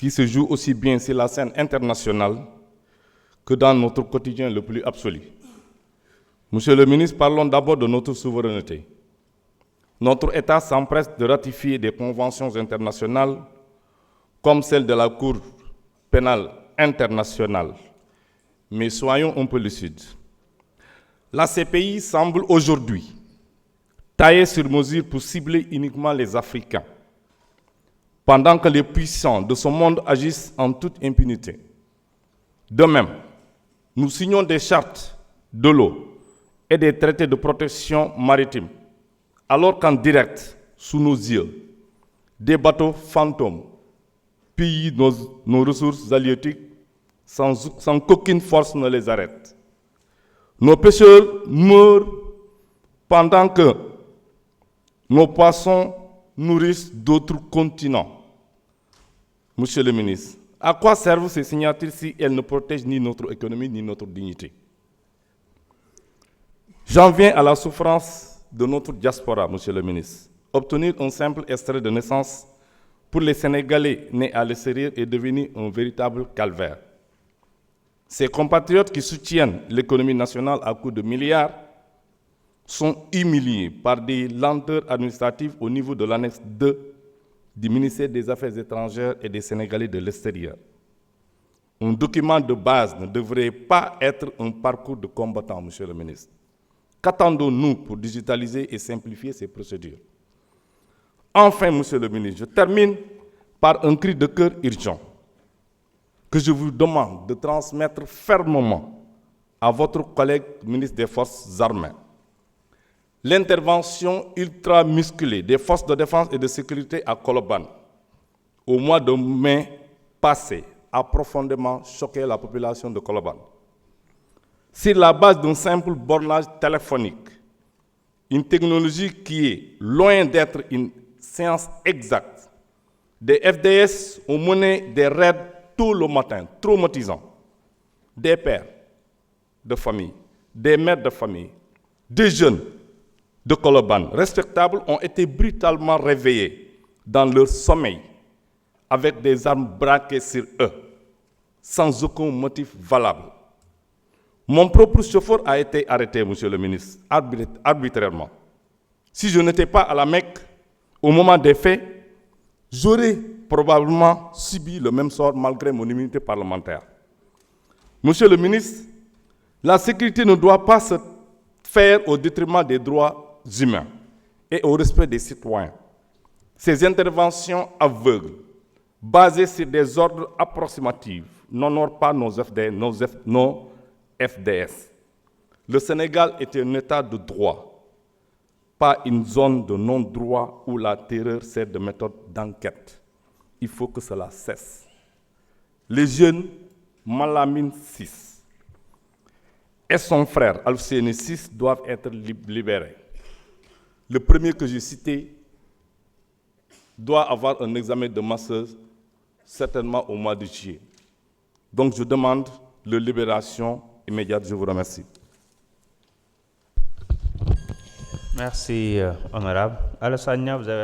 qui se joue aussi bien sur la scène internationale que dans notre quotidien le plus absolu. Monsieur le ministre, parlons d'abord de notre souveraineté. Notre État s'empresse de ratifier des conventions internationales comme celle de la Cour pénale internationale. Mais soyons un peu lucides. La CPI semble aujourd'hui taillée sur mesure pour cibler uniquement les Africains, pendant que les puissants de ce monde agissent en toute impunité. De même, nous signons des chartes de l'eau et des traités de protection maritime, alors qu'en direct, sous nos yeux, des bateaux fantômes pillent nos ressources halieutiques sans qu'aucune force ne les arrête. Nos pêcheurs meurent pendant que nos poissons nourrissent d'autres continents. Monsieur le ministre, à quoi servent ces signatures si elles ne protègent ni notre économie ni notre dignité? J'en viens à la souffrance de notre diaspora, monsieur le ministre. Obtenir un simple extrait de naissance pour les Sénégalais nés à l'extérieur est devenu un véritable calvaire. Ces compatriotes qui soutiennent l'économie nationale à coups de milliards sont humiliés par des lenteurs administratives au niveau de l'annexe 2 du ministère des Affaires étrangères et des Sénégalais de l'extérieur. Un document de base ne devrait pas être un parcours de combattant, monsieur le ministre. Qu'attendons-nous pour digitaliser et simplifier ces procédures? Enfin, monsieur le ministre, je termine par un cri de cœur urgent que je vous demande de transmettre fermement à votre collègue ministre des Forces armées. L'intervention ultra musclée des forces de défense et de sécurité à Colobane au mois de mai passé a profondément choqué la population de Colobane. Sur la base d'un simple bornage téléphonique, une technologie qui est loin d'être une science exacte, des FDS ont mené des raids tout le matin, traumatisants. Des pères de famille, des mères de famille, des jeunes de Colobane respectables ont été brutalement réveillés dans leur sommeil avec des armes braquées sur eux, sans aucun motif valable. Mon propre chauffeur a été arrêté, monsieur le ministre, arbitrairement. Si je n'étais pas à la Mecque au moment des faits, j'aurais probablement subi le même sort malgré mon immunité parlementaire. Monsieur le ministre, la sécurité ne doit pas se faire au détriment des droits humains et au respect des citoyens. Ces interventions aveugles, basées sur des ordres approximatifs, n'honorent pas nos FDS. Le Sénégal est un État de droit, pas une zone de non-droit où la terreur sert de méthode d'enquête. Il faut que cela cesse. Les jeunes Malamine 6 et son frère Alfousseni 6 doivent être libérés. Le premier que j'ai cité doit avoir un examen de master certainement au mois de juillet. Donc je demande leur libération immédiate. Je vous remercie. Merci, honorable. Alassane, vous avez...